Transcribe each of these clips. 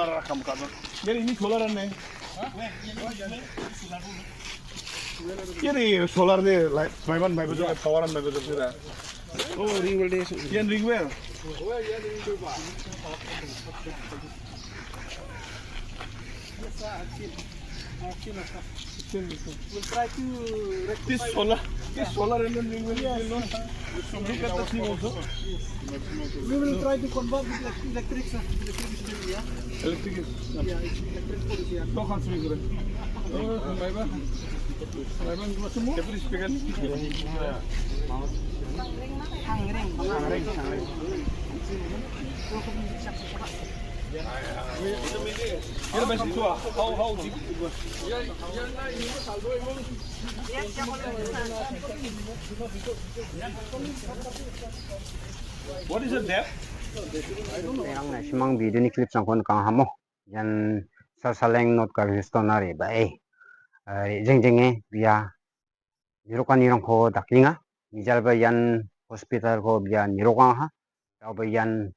solar rakam kadar. Jadi ini solar aneh. Ini solar deh, Maiban juga poweran juga sudah. Oh, ring well deh. Yan ring well. We'll try to This solar and then ring well will not look at the thing also. we will try to convert with electricity, yeah. Electric is. Yeah, it's electric policy. Yeah. Kau kan swing keren. Oh, Maiban cuma semua. Every speaker. Hangring. Kira basic tua. How deep it was? What is the depth? Yang na simang video ni clip sang kon kang hamo yan sasaleng not ka histonari ba jeng biya nirokan nirong ko daklinga mijal ba yan hospital ko biya nirokang ha tao ba yan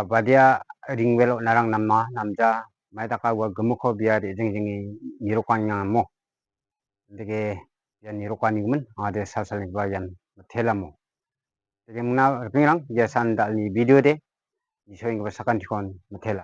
badia ringwelo narang namma namja mai taka wa gemuk ko biya jeng nirokan yang mo dege yan nirokan ningmen ade sasaleng ba yan telamo jadi muna pingrang ya sandal ni video de isoing ko sakan tikon matela